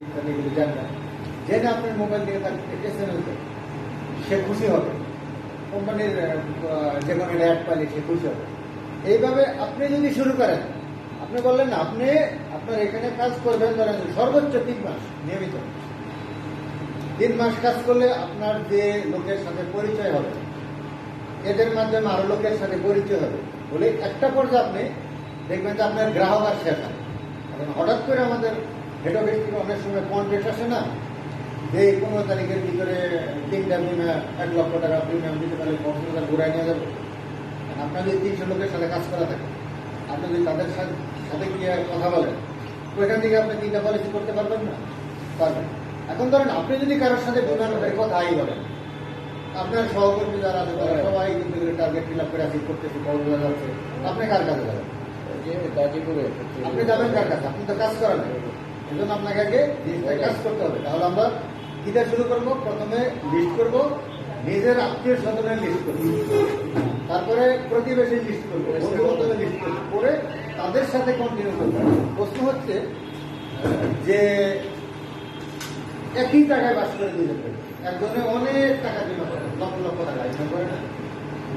এগুলো জানবেন, জেনে আপনার মোবাইল দিয়ে তার এসএমএস দেয়, সে খুশি হবে। কোম্পানির যে কোনো অ্যাড পাইলে সে খুশি হবে। এইভাবে আপনি যদি শুরু করেন, আপনি বললেন না আপনি আপনার এখানে কাজ করবেন ধরেন সর্বোচ্চ 3 মাস নিয়মিত। 3 মাস কাজ করলে আপনার যে লোকের সাথে পরিচয় হবে, এদের মাধ্যমে আরো লোকের সাথে পরিচয় হবে বলে একটা পর্যায়ে আপনি দেখবেন যে আপনার গ্রাহক আর শেষ হয়। এখন হঠাৎ করে আমাদের হেড অফিস থেকে অনেক সময় কন্ট্রাক্ট আসে না, যে 15 তারিখের ভিতরে 3টা বিমা 1 লক্ষ টাকা প্রিমিয়াম দিতে পারলে কক্সবাজার ঘুরাই নিয়ে যাবে। আপনার যদি 300 লোকের সাথে কাজ করা থাকে, আপনি যদি তাদের সাথে গিয়ে কথা বলেন, ওইখান থেকে আপনি 3টা পলিসি করতে পারবেন না, পারবেন। এখন ধরেন আপনি যদি কারোর সাথে বিমানের কথাই বলেন, আপনার সহকর্মী যারা আছে তারা সবাই কিন্তু টার্গেট ফিল আপ করে আসি করতেছে, কক্সবাজার যাচ্ছে, আপনি কার কাছে যাবেন? আপনি যাবেন কার কাছে? আপনি তো কাজ করেন। এই জন্য আপনাকে আগে কাজ করতে হবে। তাহলে আমরা কিটা শুরু করবো, প্রথমে লিস্ট করব, নিজের আত্মীয় স্বজনের লিস্ট করবো, তারপরে প্রতিবেশী লিস্ট করবো, বন্ধু বান্ধবের লিস্ট করবো, করে তাদের সাথে কন্টিনিউ করবো। প্রশ্ন হচ্ছে যে একই টাকায় বাস করে দিয়ে যাবে, একজনে অনেক টাকা বিমা করে, লক্ষ লক্ষ টাকা বিমা করে না,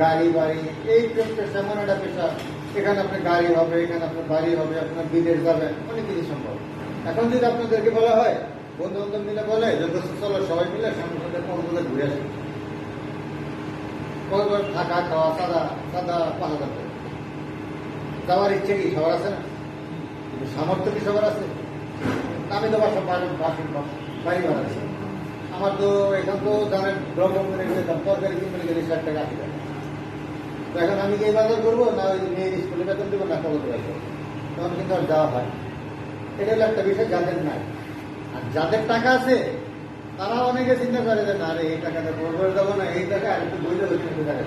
গাড়ি বাড়ি, এই পেশা এমন একটা পেশা, এখানে আপনার গাড়ি হবে, এখানে আপনার বাড়ি হবে, আপনার বিদেশ যাবেন, অনেক কিছু সম্ভব। এখন যদি আপনাদেরকে বলা হয়, বন্ধু বান্ধব মিলে বলে যথেষ্ট চলো সবাই মিলে সামনে সাথে কক্সবাজার ঘুরে আসে, কক্সবাজার থাকা খাওয়া সাদা 5,000 টাকা। যাওয়ার ইচ্ছে কি সবার আছে না? কিন্তু সামর্থ্য কি সবার আছে? আমি তো বাসা বাড়ি ভাড়া আছে আমার, তো এখান তো জানেন ব্লক কোম্পানি তরকারি কিনতে গেলে 60 টাকা 80 টাকা। তো এখন আমি কি এই বাজার করবো না ওই মেয়ের স্কুলে বেতন দেবো না কক্সবাজার আসবো? তখন কিন্তু আর যাওয়া হয়। এটা হলো একটা বিষয় যাদের নাই। আর যাদের টাকা আছে তারা অনেকে চিন্তা করে যে না রে এই টাকাটা কক্সবাজার যাবো না, এই টাকা আর একটু বই দেবো কিন্তু টাকা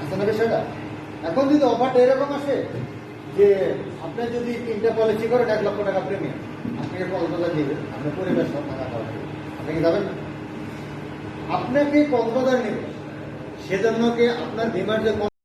আছে না বিষয়টা। এখন যদি অফারটা এরকম আসে যে আপনি যদি 3টা পলিসি করেন 1 লক্ষ টাকা প্রিমিয়াম, আপনি কক্সবাজার দিবেন, আপনার পরিবেশ সব টাকা খাওয়া দেবেন, আপনি কি যাবেন না? আপনাকে কক্সবাজার নেবেন, সেজন্য কি আপনার বিমার যে